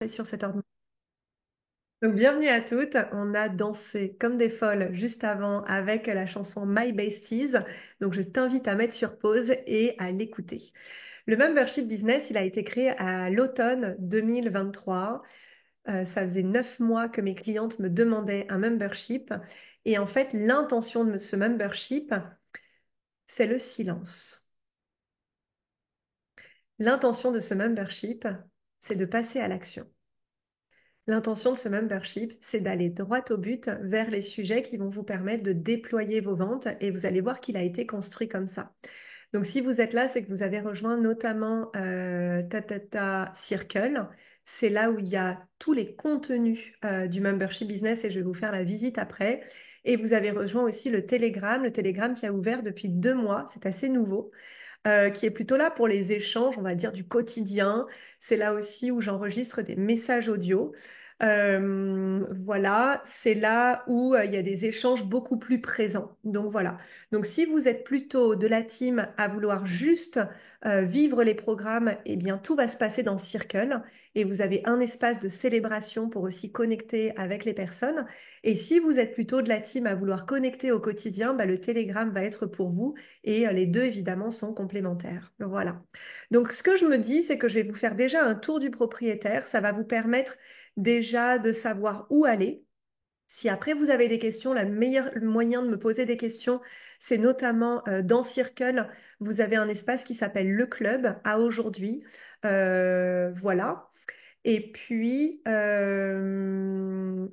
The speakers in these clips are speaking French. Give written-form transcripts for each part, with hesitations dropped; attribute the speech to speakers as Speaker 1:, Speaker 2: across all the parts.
Speaker 1: travaille sur cet ordinateur. Donc, bienvenue à toutes. On a dansé comme des folles juste avant avec la chanson My Besties. Donc, je t'invite à mettre sur pause et à l'écouter. Le membership business, il a été créé à l'automne 2023. Ça faisait 9 mois que mes clientes me demandaient un membership. Et en fait, l'intention de ce membership, c'est le silence. L'intention de ce membership, c'est de passer à l'action. L'intention de ce membership, c'est d'aller droit au but vers les sujets qui vont vous permettre de déployer vos ventes et vous allez voir qu'il a été construit comme ça. Donc si vous êtes là, c'est que vous avez rejoint notamment Tatata Circle. C'est là où il y a tous les contenus du membership business et je vais vous faire la visite après. Et vous avez rejoint aussi le Telegram qui a ouvert depuis 2 mois, c'est assez nouveau qui est plutôt là pour les échanges, on va dire, du quotidien. C'est là aussi où j'enregistre des messages audio. Voilà, c'est là où il y a des échanges beaucoup plus présents. Donc voilà. Donc si vous êtes plutôt de la team à vouloir juste vivre les programmes, eh bien tout va se passer dans Circle et vous avez un espace de célébration pour aussi connecter avec les personnes. Et si vous êtes plutôt de la team à vouloir connecter au quotidien, bah, le Telegram va être pour vous et les deux, évidemment, sont complémentaires. Voilà. Donc, ce que je me dis, c'est que je vais vous faire déjà un tour du propriétaire. Ça va vous permettre déjà de savoir où aller. Si après vous avez des questions, le moyen de me poser des questions, c'est notamment dans Circle, vous avez un espace qui s'appelle le club à aujourd'hui. Voilà. Et puis,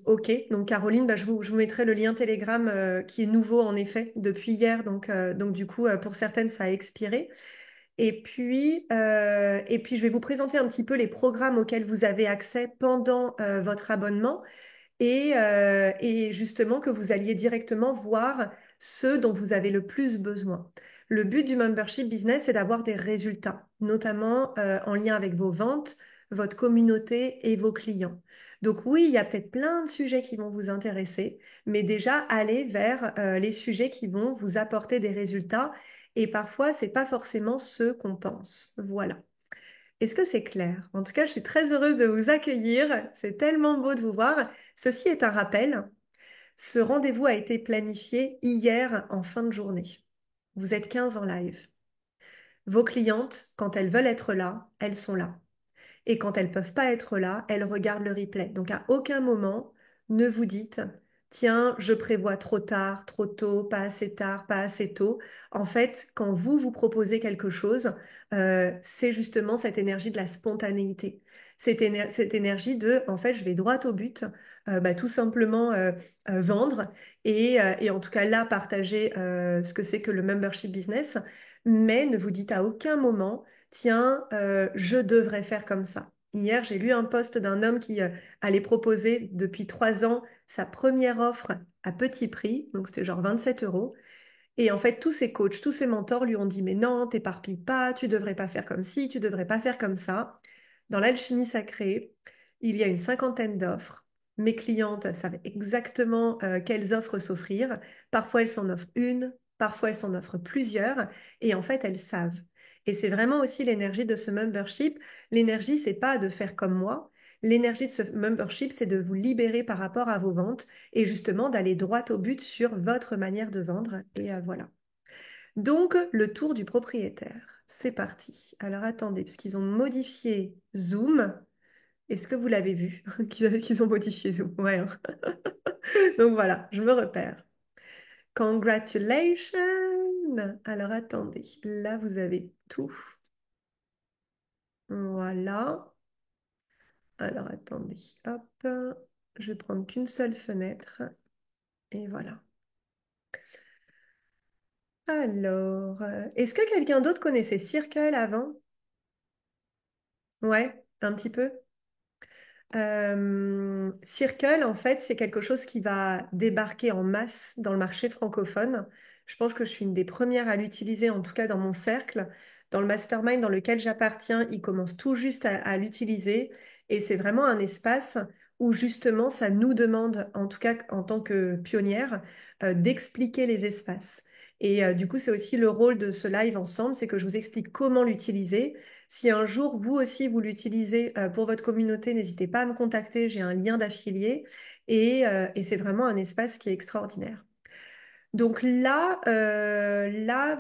Speaker 1: ok, donc Caroline, bah, je vous mettrai le lien Telegram qui est nouveau en effet depuis hier. Donc du coup, pour certaines, ça a expiré. Et puis, je vais vous présenter un petit peu les programmes auxquels vous avez accès pendant votre abonnement et justement que vous alliez directement voir ceux dont vous avez le plus besoin. Le but du membership business, c'est d'avoir des résultats, notamment en lien avec vos ventes, votre communauté et vos clients. Donc oui, il y a peut-être plein de sujets qui vont vous intéresser, mais déjà allez vers les sujets qui vont vous apporter des résultats et parfois, c'est pas forcément ce qu'on pense. Voilà. Est-ce que c'est clair? En tout cas, je suis très heureuse de vous accueillir. C'est tellement beau de vous voir. Ceci est un rappel. Ce rendez-vous a été planifié hier en fin de journée. Vous êtes 15 en live. Vos clientes, quand elles veulent être là, elles sont là. Et quand elles ne peuvent pas être là, elles regardent le replay. Donc à aucun moment, ne vous dites, tiens, je prévois trop tard, trop tôt, pas assez tard, pas assez tôt. En fait, quand vous proposez quelque chose, c'est justement cette énergie de la spontanéité. Cette énergie de, en fait, je vais droit au but, bah, tout simplement vendre et en tout cas là, partager ce que c'est que le membership business. Mais ne vous dites à aucun moment, tiens, je devrais faire comme ça. Hier, j'ai lu un post d'un homme qui allait proposer depuis 3 ans sa première offre à petit prix, donc c'était genre 27 euros. Et en fait, tous ses coachs, tous ses mentors lui ont dit, mais non, t'éparpille pas, tu devrais pas faire comme ci, tu devrais pas faire comme ça. Dans l'alchimie sacrée, il y a une cinquantaine d'offres. Mes clientes savent exactement quelles offres s'offrir. Parfois, elles s'en offrent une, parfois, elles s'en offrent plusieurs. Et en fait, elles savent. Et c'est vraiment aussi l'énergie de ce membership. L'énergie, c'est pas de faire comme moi. L'énergie de ce membership, c'est de vous libérer par rapport à vos ventes et justement d'aller droit au but sur votre manière de vendre. Et voilà. Donc, le tour du propriétaire. C'est parti. Alors attendez, parce qu'ils ont modifié Zoom. Est-ce que vous l'avez vu qu'ils ont modifié Zoom? Ouais, hein. Donc voilà, je me repère. Congratulations! Alors attendez, là vous avez tout. Voilà. Alors attendez, hop. Je vais prendre qu'une seule fenêtre. Et voilà. Alors, est-ce que quelqu'un d'autre connaissait Circle avant? Ouais, un petit peu. Circle, en fait, c'est quelque chose qui va débarquer en masse dans le marché francophone. Je pense que je suis une des premières à l'utiliser, en tout cas dans mon cercle. Dans le mastermind dans lequel j'appartiens, ils commencent tout juste à l'utiliser. Et c'est vraiment un espace où justement, ça nous demande, en tout cas en tant que pionnière, d'expliquer les espaces. Et du coup, c'est aussi le rôle de ce live ensemble, c'est que je vous explique comment l'utiliser. Si un jour, vous aussi, vous l'utilisez pour votre communauté, n'hésitez pas à me contacter, j'ai un lien d'affilié et c'est vraiment un espace qui est extraordinaire. Donc là,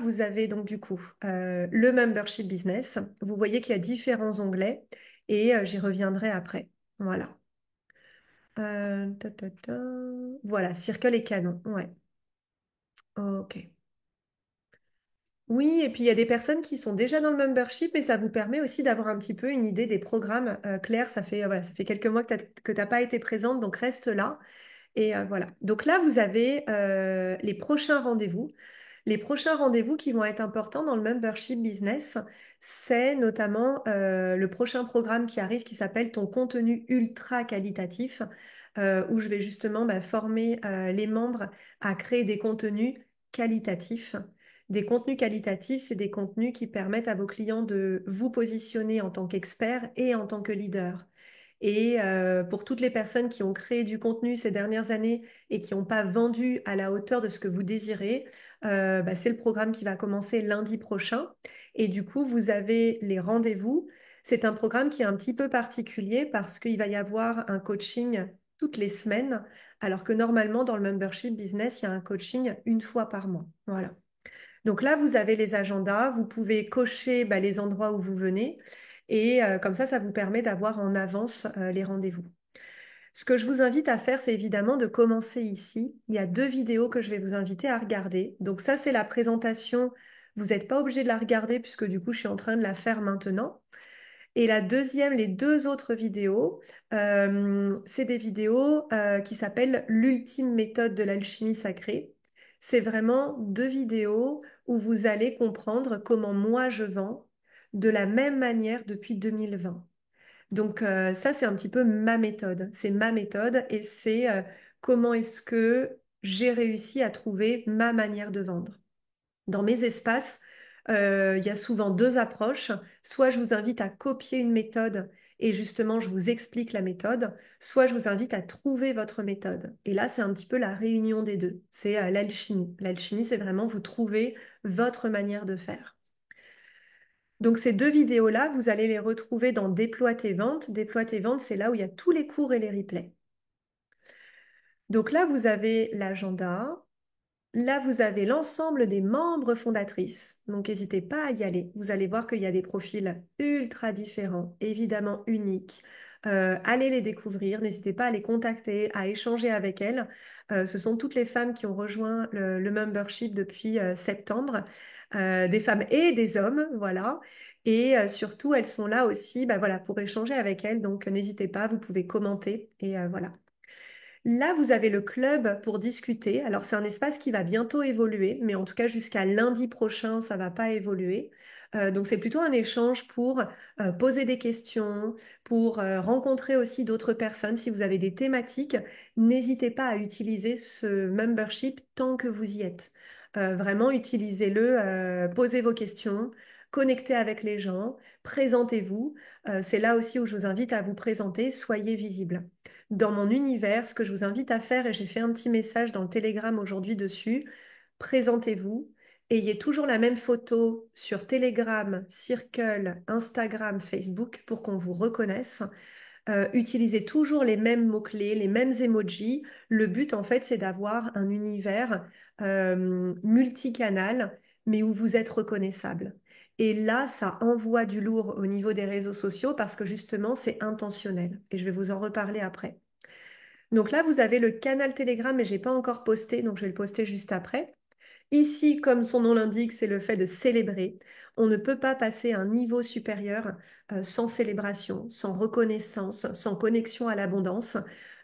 Speaker 1: vous avez donc du coup le membership business. Vous voyez qu'il y a différents onglets et j'y reviendrai après. Voilà. Ta, ta, ta. Voilà, Circle et Canon. Ouais. Ok. Oui, et puis il y a des personnes qui sont déjà dans le membership et ça vous permet aussi d'avoir un petit peu une idée des programmes. Claire, voilà, ça fait quelques mois que tu n'as pas été présente, donc reste là. Et voilà. Donc là, vous avez les prochains rendez-vous. Les prochains rendez-vous qui vont être importants dans le membership business, c'est notamment le prochain programme qui arrive qui s'appelle Ton contenu ultra qualitatif, où je vais justement former les membres à créer des contenus qualitatifs. Des contenus qualitatifs, c'est des contenus qui permettent à vos clients de vous positionner en tant qu'expert et en tant que leader. Et pour toutes les personnes qui ont créé du contenu ces dernières années et qui n'ont pas vendu à la hauteur de ce que vous désirez, c'est le programme qui va commencer lundi prochain. Et du coup, vous avez les rendez-vous. C'est un programme qui est un petit peu particulier parce qu'il va y avoir un coaching toutes les semaines, alors que normalement, dans le membership business, il y a un coaching une fois par mois. Voilà. Donc là, vous avez les agendas, vous pouvez cocher les endroits où vous venez et comme ça vous permet d'avoir en avance les rendez-vous. Ce que je vous invite à faire, c'est évidemment de commencer ici. Il y a 2 vidéos que je vais vous inviter à regarder. Donc ça, c'est la présentation. Vous n'êtes pas obligé de la regarder puisque du coup, je suis en train de la faire maintenant. Et la deuxième, les 2 autres vidéos, c'est des vidéos qui s'appellent L'ultime méthode de l'alchimie sacrée. C'est vraiment 2 vidéos où vous allez comprendre comment moi je vends de la même manière depuis 2020. Donc ça, c'est un petit peu ma méthode. C'est ma méthode et c'est comment est-ce que j'ai réussi à trouver ma manière de vendre. Dans mes espaces, il y a souvent 2 approches. Soit je vous invite à copier une méthode et justement je vous explique la méthode, soit je vous invite à trouver votre méthode. Et là, c'est un petit peu la réunion des deux. C'est l'alchimie. L'alchimie, c'est vraiment vous trouver votre manière de faire. Donc ces 2 vidéos-là, vous allez les retrouver dans Déploie tes ventes. Déploie tes ventes, c'est là où il y a tous les cours et les replays. Donc là, vous avez l'agenda. Là, vous avez l'ensemble des membres fondatrices. Donc, n'hésitez pas à y aller. Vous allez voir qu'il y a des profils ultra différents, évidemment uniques. Allez les découvrir. N'hésitez pas à les contacter, à échanger avec elles. Ce sont toutes les femmes qui ont rejoint le membership depuis septembre, des femmes et des hommes, voilà. Et surtout, elles sont là aussi, voilà, pour échanger avec elles. Donc, n'hésitez pas, vous pouvez commenter et voilà. Là, vous avez le club pour discuter. Alors, c'est un espace qui va bientôt évoluer, mais en tout cas, jusqu'à lundi prochain, ça va pas évoluer. Donc, c'est plutôt un échange pour poser des questions, pour rencontrer aussi d'autres personnes. Si vous avez des thématiques, n'hésitez pas à utiliser ce membership tant que vous y êtes. Vraiment, utilisez-le, posez vos questions, connectez avec les gens, présentez-vous. C'est là aussi où je vous invite à vous présenter, soyez visible dans mon univers, ce que je vous invite à faire, et j'ai fait un petit message dans le Telegram aujourd'hui dessus, présentez-vous, ayez toujours la même photo sur Telegram, Circle, Instagram, Facebook pour qu'on vous reconnaisse. Utilisez toujours les mêmes mots-clés, les mêmes emojis. Le but, en fait, c'est d'avoir un univers multicanal, mais où vous êtes reconnaissable. Et là, ça envoie du lourd au niveau des réseaux sociaux parce que justement, c'est intentionnel. Et je vais vous en reparler après. Donc là, vous avez le canal Telegram, mais je n'ai pas encore posté, donc je vais le poster juste après. Ici, comme son nom l'indique, c'est le fait de célébrer. On ne peut pas passer à un niveau supérieur sans célébration, sans reconnaissance, sans connexion à l'abondance.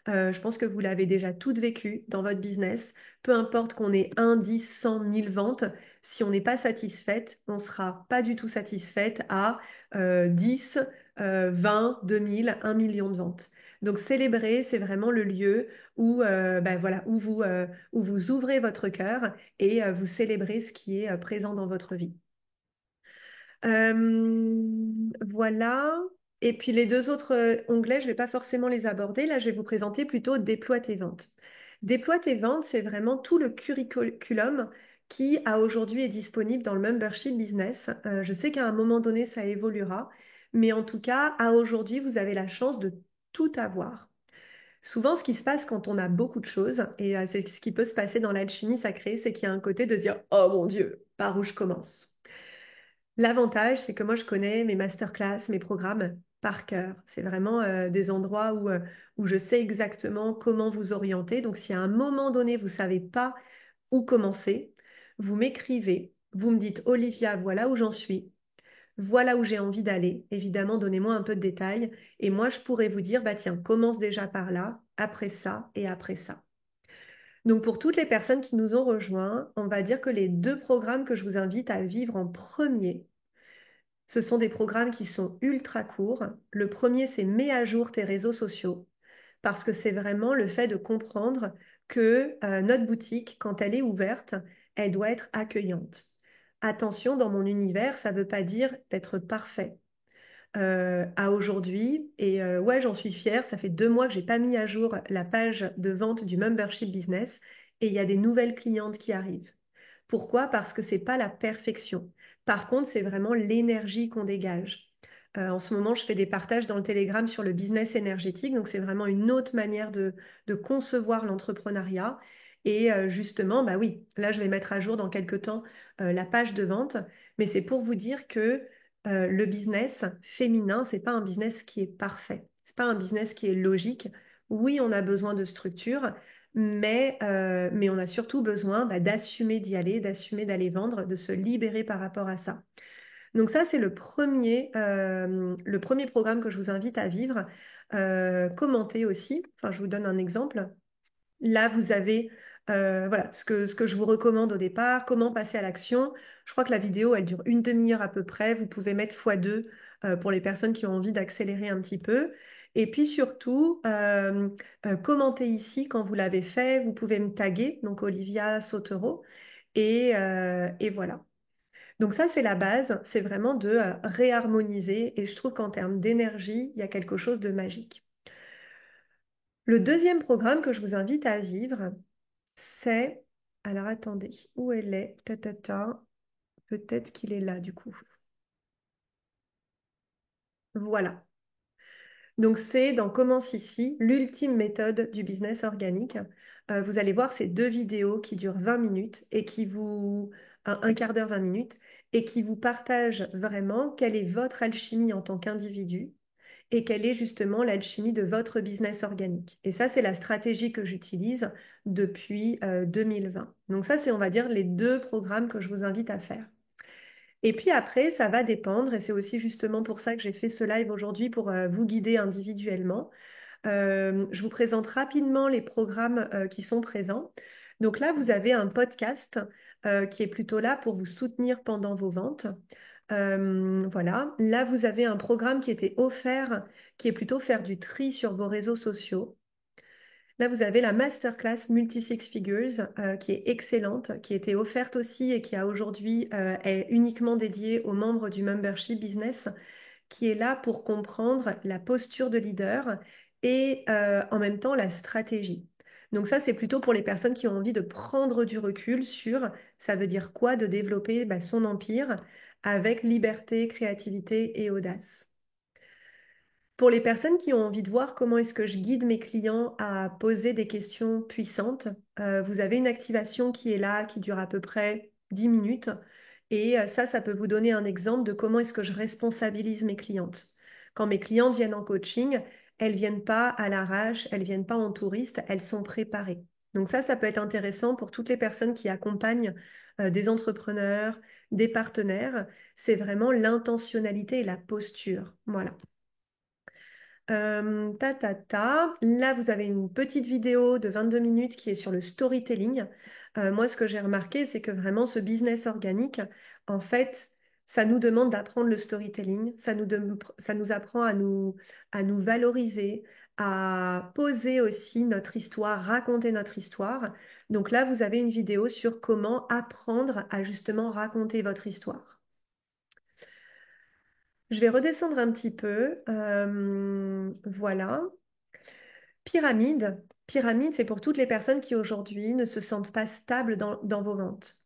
Speaker 1: Je pense que vous l'avez déjà toutes vécu dans votre business. Peu importe qu'on ait 1, 10, 100, 1000 ventes, si on n'est pas satisfaite, on ne sera pas du tout satisfaite à 10, 20, 2000, 1 million de ventes. Donc célébrer, c'est vraiment le lieu où, voilà, où vous ouvrez votre cœur et vous célébrez ce qui est présent dans votre vie. Voilà. Et puis les 2 autres onglets, je ne vais pas forcément les aborder. Là, je vais vous présenter plutôt Déploie tes ventes. Déploie tes ventes, c'est vraiment tout le curriculum qui à aujourd'hui est disponible dans le membership business. Je sais qu'à un moment donné, ça évoluera, mais en tout cas, à aujourd'hui, vous avez la chance de tout avoir. Souvent, ce qui se passe quand on a beaucoup de choses, et c'est ce qui peut se passer dans l'alchimie sacrée, c'est qu'il y a un côté de se dire, oh mon Dieu, par où je commence? L'avantage, c'est que moi, je connais mes masterclass, mes programmes par cœur. C'est vraiment des endroits où je sais exactement comment vous orienter. Donc, si à un moment donné, vous ne savez pas où commencer, vous m'écrivez, vous me dites, Olivia, voilà où j'en suis, voilà où j'ai envie d'aller. Évidemment, donnez-moi un peu de détails. Et moi, je pourrais vous dire, bah tiens, commence déjà par là, après ça et après ça. Donc, pour toutes les personnes qui nous ont rejoints, on va dire que les deux programmes que je vous invite à vivre en premier, ce sont des programmes qui sont ultra courts. Le premier, c'est mets à jour tes réseaux sociaux, parce que c'est vraiment le fait de comprendre que notre boutique, quand elle est ouverte, elle doit être accueillante. Attention, dans mon univers, ça ne veut pas dire d'être parfait. À aujourd'hui, et ouais, j'en suis fière, ça fait 2 mois que j'ai pas mis à jour la page de vente du membership business et il y a des nouvelles clientes qui arrivent. Pourquoi? Parce que c'est pas la perfection. Par contre, c'est vraiment l'énergie qu'on dégage. En ce moment, je fais des partages dans le Telegram sur le business énergétique, donc c'est vraiment une autre manière de concevoir l'entrepreneuriat. Et justement, bah oui, là, je vais mettre à jour dans quelques temps la page de vente, mais c'est pour vous dire que le business féminin, c'est pas un business qui est parfait. C'est pas un business qui est logique. Oui, on a besoin de structure, mais on a surtout besoin bah, d'assumer d'y aller, d'assumer d'aller vendre, de se libérer par rapport à ça. Donc ça, c'est le premier programme que je vous invite à vivre. Commentez aussi. Enfin, je vous donne un exemple. Là, vous avez voilà, ce que je vous recommande au départ, comment passer à l'action. Je crois que la vidéo, elle dure une demi-heure à peu près. Vous pouvez mettre x2 pour les personnes qui ont envie d'accélérer un petit peu. Et puis surtout, commentez ici quand vous l'avez fait. Vous pouvez me taguer, donc Olivia Sotero. Et voilà. Donc ça, c'est la base. C'est vraiment de réharmoniser. Et je trouve qu'en termes d'énergie, il y a quelque chose de magique. Le deuxième programme que je vous invite à vivre, c'est... Alors attendez, où elle est? Ta, ta, ta. Peut-être qu'il est là du coup. Voilà. Donc c'est dans Commence ici, l'ultime méthode du business organique. Vous allez voir ces deux vidéos qui durent 20 minutes et qui vous... un quart d'heure, 20 minutes, et qui vous partagent vraiment quelle est votre alchimie en tant qu'individu et quelle est justement l'alchimie de votre business organique. Et ça, c'est la stratégie que j'utilise depuis 2020. Donc ça, c'est, on va dire, les deux programmes que je vous invite à faire. Et puis après, ça va dépendre, et c'est aussi justement pour ça que j'ai fait ce live aujourd'hui pour vous guider individuellement. Je vous présente rapidement les programmes qui sont présents. Donc là, vous avez un podcast qui est plutôt là pour vous soutenir pendant vos ventes. Voilà. Là, vous avez un programme qui était offert, qui est plutôt faire du tri sur vos réseaux sociaux. Là, vous avez la masterclass Multi-Six Figures qui est excellente, qui était offerte aussi et qui a aujourd'hui est uniquement dédiée aux membres du membership business, qui est là pour comprendre la posture de leader et en même temps la stratégie. Donc ça, c'est plutôt pour les personnes qui ont envie de prendre du recul sur ça veut dire quoi de développer bah, son empire avec liberté, créativité et audace. Pour les personnes qui ont envie de voir comment est-ce que je guide mes clients à poser des questions puissantes, vous avez une activation qui est là, qui dure à peu près 10 minutes. Et ça peut vous donner un exemple de comment est-ce que je responsabilise mes clientes. Quand mes clientes viennent en coaching, elles viennent pas à l'arrache, elles viennent pas en touriste, elles sont préparées. Donc ça peut être intéressant pour toutes les personnes qui accompagnent des entrepreneurs, des partenaires. C'est vraiment l'intentionnalité et la posture. Voilà. Ta, ta, ta. Là, vous avez une petite vidéo de 22 minutes qui est sur le storytelling. Moi, ce que j'ai remarqué, c'est que vraiment ce business organique, en fait, ça nous demande d'apprendre le storytelling. Ça nous apprend à nous valoriser, à poser aussi notre histoire, raconter notre histoire. Donc là, vous avez une vidéo sur comment apprendre à justement raconter votre histoire. Je vais redescendre un petit peu. Voilà. Pyramide, c'est pour toutes les personnes qui aujourd'hui ne se sentent pas stables dans vos ventes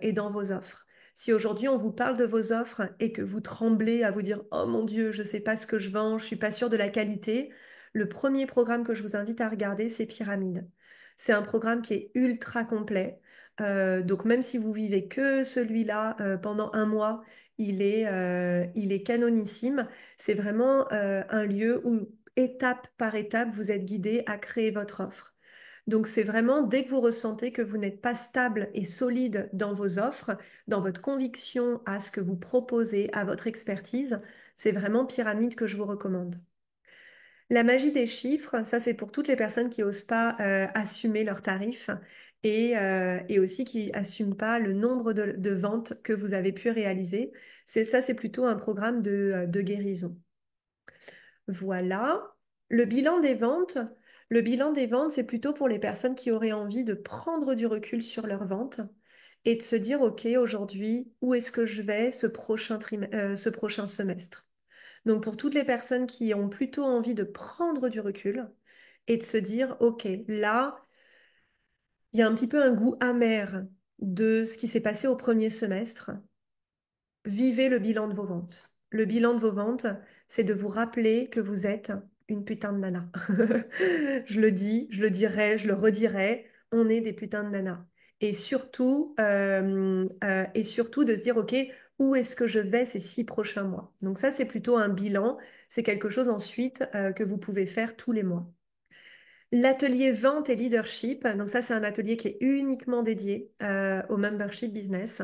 Speaker 1: et dans vos offres. Si aujourd'hui on vous parle de vos offres et que vous tremblez à vous dire «Oh mon Dieu, je ne sais pas ce que je vends, je suis pas sûre de la qualité», le premier programme que je vous invite à regarder, c'est Pyramide. C'est un programme qui est ultra complet. Donc même si vous vivez que celui-là pendant un mois, il est canonissime. C'est vraiment un lieu où étape par étape, vous êtes guidé à créer votre offre. Donc c'est vraiment dès que vous ressentez que vous n'êtes pas stable et solide dans vos offres, dans votre conviction à ce que vous proposez, à votre expertise, c'est vraiment Pyramide que je vous recommande. La magie des chiffres, ça c'est pour toutes les personnes qui n'osent pas assumer leurs tarifs et aussi qui n'assument pas le nombre de ventes que vous avez pu réaliser. C'est plutôt un programme de guérison. Voilà. Le bilan des ventes, le bilan des ventes, c'est plutôt pour les personnes qui auraient envie de prendre du recul sur leurs ventes et de se dire, OK, aujourd'hui, où est-ce que je vais ce prochain semestre? Donc, pour toutes les personnes qui ont plutôt envie de prendre du recul et de se dire, OK, là, il y a un petit peu un goût amer de ce qui s'est passé au premier semestre. Vivez le bilan de vos ventes. Le bilan de vos ventes, c'est de vous rappeler que vous êtes une putain de nana. Je le dis, je le dirai, je le redirai, on est des putains de nanas. Et surtout de se dire, OK, où est-ce que je vais ces 6 prochains mois? Donc ça, c'est plutôt un bilan. C'est quelque chose ensuite que vous pouvez faire tous les mois. L'atelier vente et leadership, donc ça c'est un atelier qui est uniquement dédié au membership business.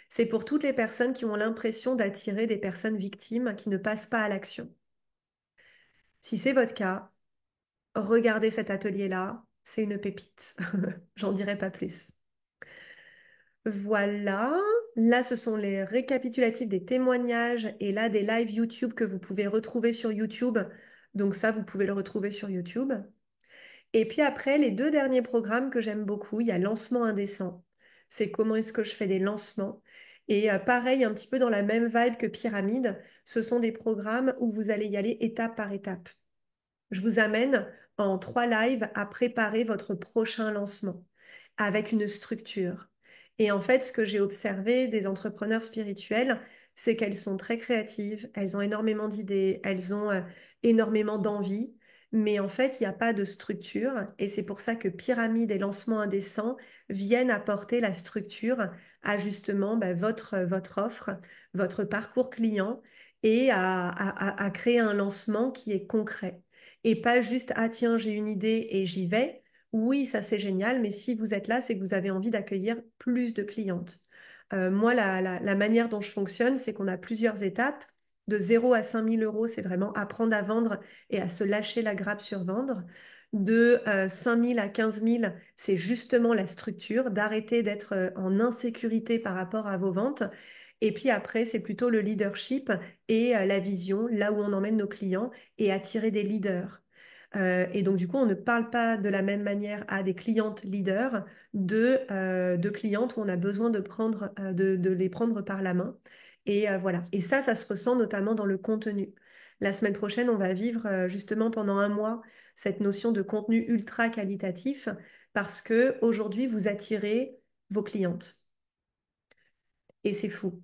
Speaker 1: C'est pour toutes les personnes qui ont l'impression d'attirer des personnes victimes qui ne passent pas à l'action. Si c'est votre cas, regardez cet atelier-là, c'est une pépite. J'en dirai pas plus. Voilà, là ce sont les récapitulatifs des témoignages et là des lives YouTube que vous pouvez retrouver sur YouTube. Donc ça, vous pouvez le retrouver sur YouTube. Et puis après, les 2 derniers programmes que j'aime beaucoup, il y a Lancement indécent. C'est comment est-ce que je fais des lancements. Et pareil, un petit peu dans la même vibe que Pyramide, ce sont des programmes où vous allez y aller étape par étape. Je vous amène en 3 lives à préparer votre prochain lancement avec une structure. Et en fait, ce que j'ai observé des entrepreneurs spirituels, c'est qu'elles sont très créatives, elles ont énormément d'idées, elles ont énormément d'envie, mais en fait, il n'y a pas de structure. Et c'est pour ça que Pyramide et Lancement indécent viennent apporter la structure à justement votre offre, votre parcours client et à créer un lancement qui est concret. Et pas juste, ah tiens, j'ai une idée et j'y vais. Oui, ça c'est génial, mais si vous êtes là, c'est que vous avez envie d'accueillir plus de clientes. Moi, la manière dont je fonctionne, c'est qu'on a plusieurs étapes. De 0 à 5 000 euros, c'est vraiment apprendre à vendre et à se lâcher la grappe sur vendre. De 5 000 à 15 000, c'est justement la structure, d'arrêter d'être en insécurité par rapport à vos ventes. Et puis après, c'est plutôt le leadership et la vision, là où on emmène nos clients et attirer des leaders. Et donc, du coup, on ne parle pas de la même manière à des clientes leaders de clientes où on a besoin de les prendre par la main. Et voilà. Et ça se ressent notamment dans le contenu. La semaine prochaine, on va vivre justement pendant un mois cette notion de contenu ultra qualitatif parce que aujourd'hui, vous attirez vos clientes. Et c'est fou.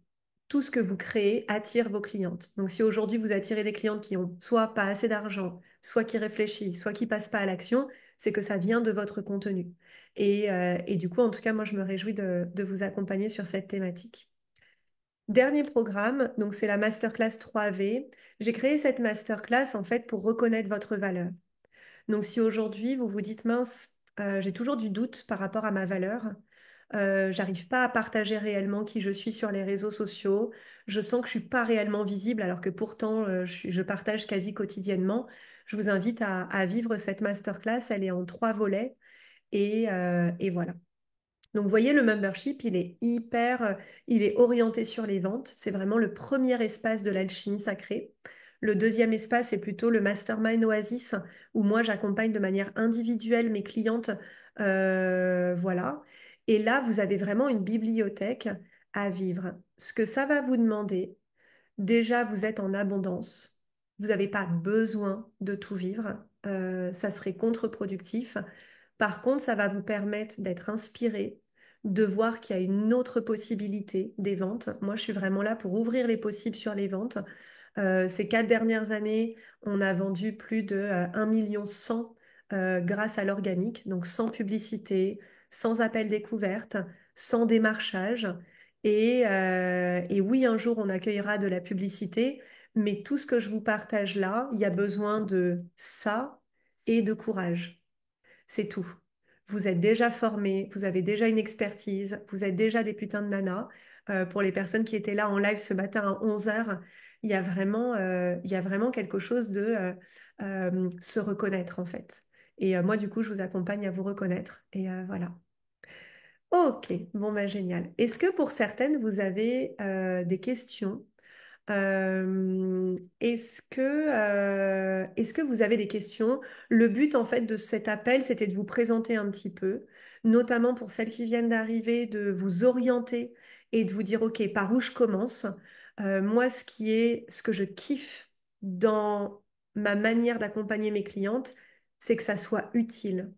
Speaker 1: Tout ce que vous créez attire vos clientes. Donc si aujourd'hui vous attirez des clientes qui ont soit pas assez d'argent, soit qui réfléchissent, soit qui passent pas à l'action, c'est que ça vient de votre contenu. Et du coup, en tout cas, moi, je me réjouis de vous accompagner sur cette thématique. Dernier programme, donc c'est la masterclass 3V. J'ai créé cette masterclass en fait pour reconnaître votre valeur. Donc si aujourd'hui vous vous dites mince, j'ai toujours du doute par rapport à ma valeur, j'arrive pas à partager réellement qui je suis sur les réseaux sociaux, je sens que je suis pas réellement visible alors que pourtant je partage quasi quotidiennement, je vous invite à vivre cette masterclass, elle est en 3 volets et voilà. Donc, vous voyez, le membership, il est orienté sur les ventes. C'est vraiment le premier espace de l'alchimie sacrée. Le deuxième espace, c'est plutôt le Mastermind Oasis, où moi, j'accompagne de manière individuelle mes clientes. Voilà. Et là, vous avez vraiment une bibliothèque à vivre. Ce que ça va vous demander, déjà, vous êtes en abondance. Vous n'avez pas besoin de tout vivre. ça serait contre-productif. Par contre, ça va vous permettre d'être inspiré, de voir qu'il y a une autre possibilité des ventes. Moi, je suis vraiment là pour ouvrir les possibles sur les ventes. Ces 4 dernières années, on a vendu plus de 1 million 100 grâce à l'organique, donc sans publicité, sans appel découverte, sans démarchage. Et oui, un jour, on accueillera de la publicité, mais tout ce que je vous partage là, il y a besoin de ça et de courage. C'est tout. Vous êtes déjà formé, vous avez déjà une expertise, vous êtes déjà des putains de nanas. Pour les personnes qui étaient là en live ce matin à 11 heures, il y a vraiment quelque chose de se reconnaître en fait. Et moi, du coup, je vous accompagne à vous reconnaître. Et voilà. Ok, bon, bah, génial. Est-ce que pour certaines, vous avez des questions? Est-ce que vous avez des questions? Le but en fait de cet appel, c'était de vous présenter un petit peu, notamment pour celles qui viennent d'arriver, de vous orienter et de vous dire, OK, par où je commence? Moi, ce que je kiffe dans ma manière d'accompagner mes clientes, c'est que ça soit utile.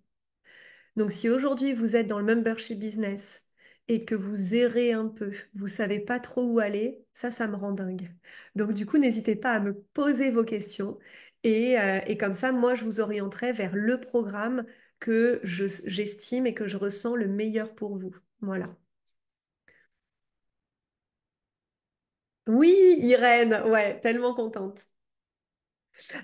Speaker 1: Donc, si aujourd'hui vous êtes dans le membership business et que vous errez un peu, vous savez pas trop où aller, ça me rend dingue. Donc, du coup, n'hésitez pas à me poser vos questions et comme ça, moi, je vous orienterai vers le programme que j'estime et que je ressens le meilleur pour vous. Voilà. Oui, Irène, ouais, tellement contente.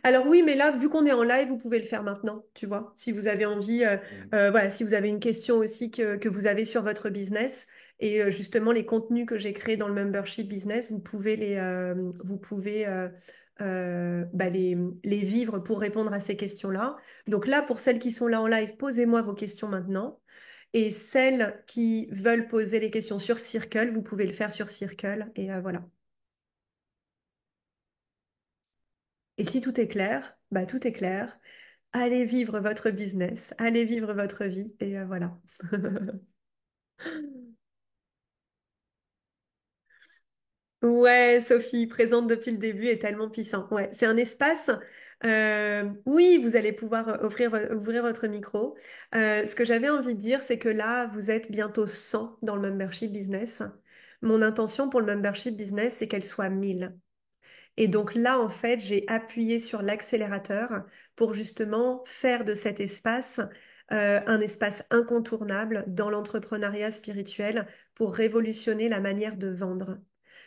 Speaker 1: Alors oui, mais là, vu qu'on est en live, vous pouvez le faire maintenant, tu vois. Si vous avez envie, voilà, si vous avez une question aussi que vous avez sur votre business et justement les contenus que j'ai créés dans le membership business, vous pouvez bah, les vivre pour répondre à ces questions-là. Donc là, pour celles qui sont là en live, posez-moi vos questions maintenant. Et celles qui veulent poser les questions sur Circle, vous pouvez le faire sur Circle. Et voilà. Et si tout est clair, bah tout est clair. Allez vivre votre business, allez vivre votre vie et voilà. Ouais, Sophie, présente depuis le début est tellement puissant. Ouais, c'est un espace. Oui, vous allez pouvoir ouvrir votre micro. Ce que j'avais envie de dire, c'est que là, vous êtes bientôt 100 dans le membership business. Mon intention pour le membership business, c'est qu'elle soit 1000. Et donc là, en fait, j'ai appuyé sur l'accélérateur pour justement faire de cet espace un espace incontournable dans l'entrepreneuriat spirituel pour révolutionner la manière de vendre.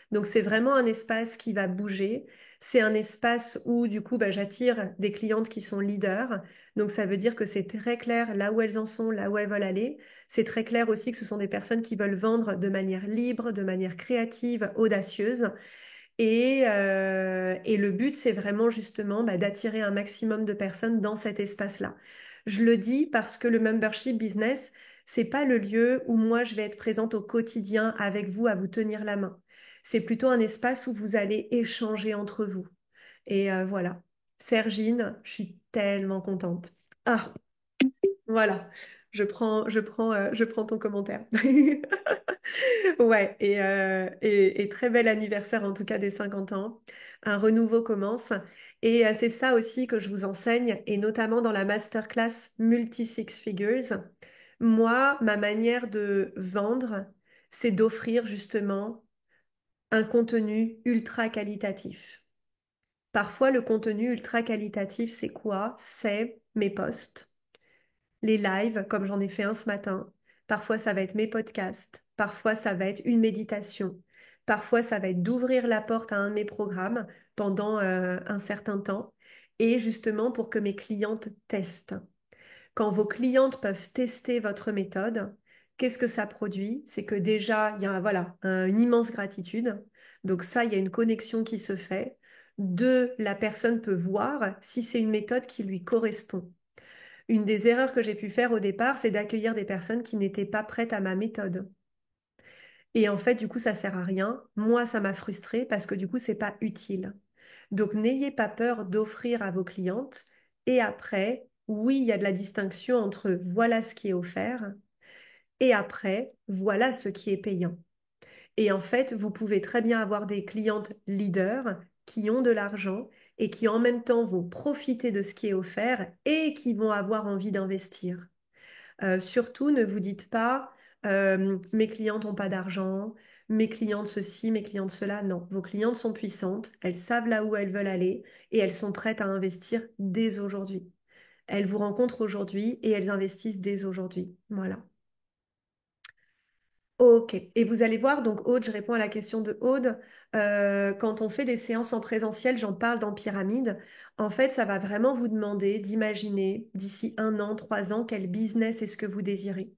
Speaker 1: Donc c'est vraiment un espace qui va bouger. C'est un espace où du coup bah, j'attire des clientes qui sont leaders. Donc ça veut dire que c'est très clair là où elles en sont, là où elles veulent aller. C'est très clair aussi que ce sont des personnes qui veulent vendre de manière libre, de manière créative, audacieuse. Et le but, c'est vraiment justement bah, d'attirer un maximum de personnes dans cet espace-là. Je le dis parce que le membership business, c'est pas le lieu où moi je vais être présente au quotidien avec vous à vous tenir la main. C'est plutôt un espace où vous allez échanger entre vous. Et voilà. Sergine, je suis tellement contente. Ah, voilà. Je prends ton commentaire. Ouais, et très bel anniversaire en tout cas des 50 ans. Un renouveau commence. Et c'est ça aussi que je vous enseigne, et notamment dans la masterclass Multi-Six Figures. Moi, ma manière de vendre, c'est d'offrir justement un contenu ultra qualitatif. Parfois, le contenu ultra qualitatif, c'est quoi? C'est mes posts, les lives, comme j'en ai fait un ce matin. Parfois, ça va être mes podcasts. Parfois, ça va être une méditation. Parfois, ça va être d'ouvrir la porte à un de mes programmes pendant un certain temps. Et justement, pour que mes clientes testent. Quand vos clientes peuvent tester votre méthode, qu'est-ce que ça produit? C'est que déjà, il y a voilà, une immense gratitude. Donc ça, il y a une connexion qui se fait. Deux, la personne peut voir si c'est une méthode qui lui correspond. Une des erreurs que j'ai pu faire au départ, c'est d'accueillir des personnes qui n'étaient pas prêtes à ma méthode. Et en fait, du coup, ça sert à rien. Moi, ça m'a frustrée parce que du coup, c'est pas utile. Donc, n'ayez pas peur d'offrir à vos clientes. Et après, oui, il y a de la distinction entre voilà ce qui est offert et après, voilà ce qui est payant. Et en fait, vous pouvez très bien avoir des clientes leaders qui ont de l'argent et qui en même temps vont profiter de ce qui est offert et qui vont avoir envie d'investir. Surtout, ne vous dites pas, mes clientes n'ont pas d'argent, mes clientes ceci, mes clientes cela. Non, vos clientes sont puissantes, elles savent là où elles veulent aller et elles sont prêtes à investir dès aujourd'hui. Elles vous rencontrent aujourd'hui et elles investissent dès aujourd'hui. Voilà. Ok. Et vous allez voir, donc Aude, je réponds à la question de Aude. Quand on fait des séances en présentiel, j'en parle dans Pyramide. En fait, ça va vraiment vous demander d'imaginer d'ici 1 an, 3 ans, quel business est-ce que vous désirez.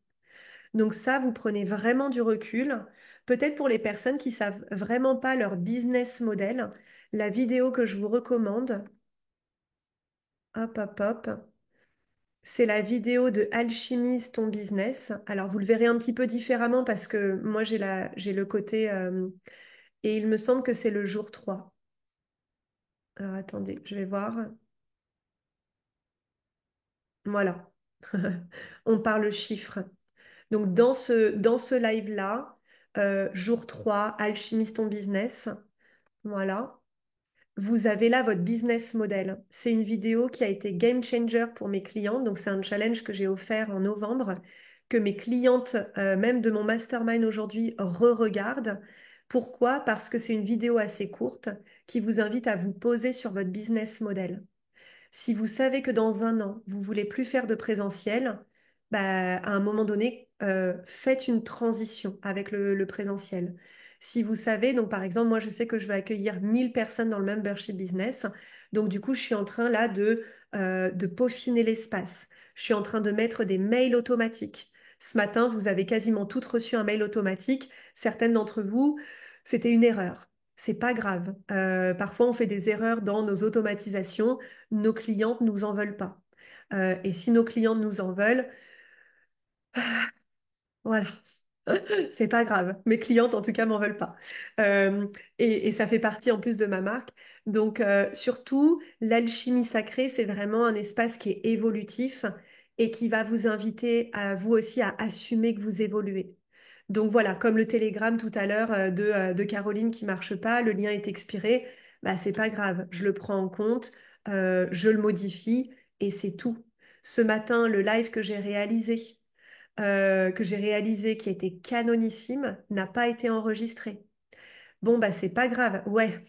Speaker 1: Donc ça, vous prenez vraiment du recul. Peut-être pour les personnes qui savent vraiment pas leur business model, la vidéo que je vous recommande, hop, hop, hop, c'est la vidéo de Alchimise ton business. Alors vous le verrez un petit peu différemment parce que moi j'ai le côté et il me semble que c'est le jour 3. Alors attendez, je vais voir. Voilà. On parle chiffres. Donc dans ce live-là, jour 3, Alchimise ton business. Voilà. Vous avez là votre business model. C'est une vidéo qui a été game changer pour mes clientes. Donc, c'est un challenge que j'ai offert en novembre, que mes clientes, même de mon mastermind aujourd'hui, re-regardent. Pourquoi? Parce que c'est une vidéo assez courte qui vous invite à vous poser sur votre business model. Si vous savez que dans 1 an, vous voulez plus faire de présentiel, bah, à un moment donné, faites une transition avec le présentiel. Si vous savez, donc par exemple, moi je sais que je vais accueillir 1000 personnes dans le membership business. Donc du coup, je suis en train là de peaufiner l'espace. Je suis en train de mettre des mails automatiques. Ce matin, vous avez quasiment toutes reçu un mail automatique. Certaines d'entre vous, c'était une erreur. C'est pas grave. Parfois, on fait des erreurs dans nos automatisations. Nos clientes nous en veulent pas. Et si nos clientes nous en veulent, voilà, c'est pas grave. Mes clientes, en tout cas, m'en veulent pas. Euh, et ça fait partie en plus de ma marque. Donc, surtout, l'alchimie sacrée, c'est vraiment un espace qui est évolutif et qui va vous inviter à vous aussi à assumer que vous évoluez. Donc voilà, comme le télégramme tout à l'heure de Caroline qui marche pas, le lien est expiré, bah c'est pas grave, je le prends en compte, je le modifie et c'est tout. Ce matin, le live que j'ai réalisé, qui était canonissime, n'a pas été enregistré. Bon, bah, c'est pas grave. Ouais.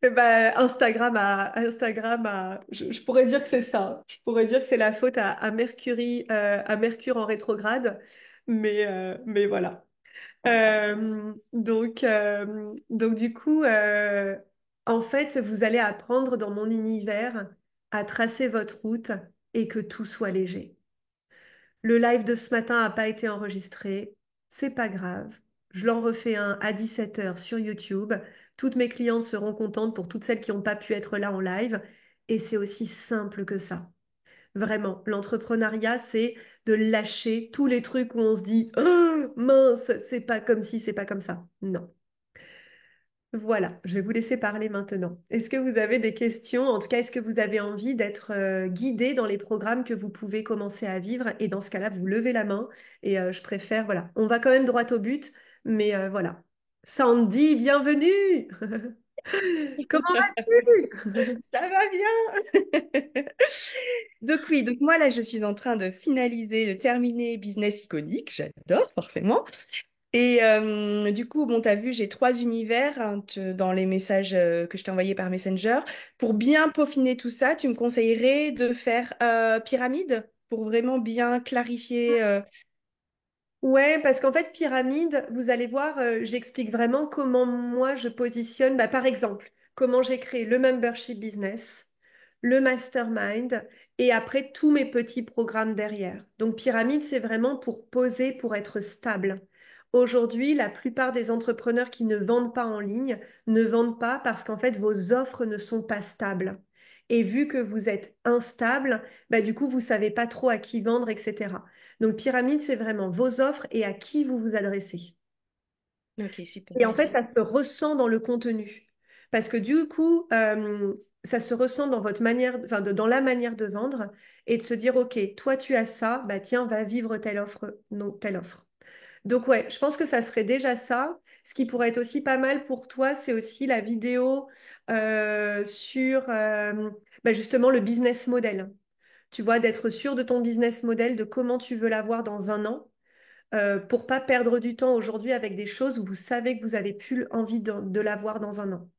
Speaker 1: Eh ben, je pourrais dire que c'est ça. Je pourrais dire que c'est la faute à Mercure en rétrograde. Mais voilà. Donc du coup, en fait, vous allez apprendre dans mon univers à tracer votre route et que tout soit léger. Le live de ce matin n'a pas été enregistré. C'est pas grave. Je l'en refais un à 17 heures sur YouTube. Toutes mes clientes seront contentes pour toutes celles qui n'ont pas pu être là en live. Et c'est aussi simple que ça. Vraiment, l'entrepreneuriat, c'est de lâcher tous les trucs où on se dit oh, mince, c'est pas comme si, c'est pas comme ça. Non. Voilà, je vais vous laisser parler maintenant. Est-ce que vous avez des questions? En tout cas, est-ce que vous avez envie d'être guidé dans les programmes que vous pouvez commencer à vivre? Et dans ce cas-là, vous levez la main et je préfère, voilà, on va quand même droit au but, mais voilà. Sandy, bienvenue! Comment vas-tu?
Speaker 2: Ça va bien. Donc oui, donc moi là je suis en train de finaliser, de terminer Business Iconique, j'adore forcément. Et du coup, bon, t'as vu, j'ai 3 univers hein, dans les messages que je t'ai envoyés par Messenger. Pour bien peaufiner tout ça, tu me conseillerais de faire pyramide pour vraiment bien clarifier.
Speaker 1: Ouais, parce qu'en fait, pyramide, vous allez voir, j'explique vraiment comment moi je positionne, bah, par exemple, comment j'ai créé le membership business, le mastermind et après tous mes petits programmes derrière. Donc, pyramide, c'est vraiment pour poser, pour être stable. Aujourd'hui, la plupart des entrepreneurs qui ne vendent pas en ligne ne vendent pas parce qu'en fait, vos offres ne sont pas stables. Et vu que vous êtes instable, bah, du coup, vous savez pas trop à qui vendre, etc. Donc, pyramide, c'est vraiment vos offres et à qui vous vous adressez.
Speaker 2: Ok, super,
Speaker 1: Et en fait,
Speaker 2: merci.
Speaker 1: ça se ressent dans le contenu. Parce que du coup, ça se ressent dans votre manière, enfin, dans la manière de vendre et de se dire, OK, toi, tu as ça, bah tiens, va vivre telle offre, non, telle offre. Donc, ouais, je pense que ça serait déjà ça. Ce qui pourrait être aussi pas mal pour toi, c'est aussi la vidéo sur justement le business model. Tu vois, d'être sûr de ton business model, de comment tu veux l'avoir dans un an, pour pas perdre du temps aujourd'hui avec des choses où vous savez que vous avez plus envie de l'avoir dans un an.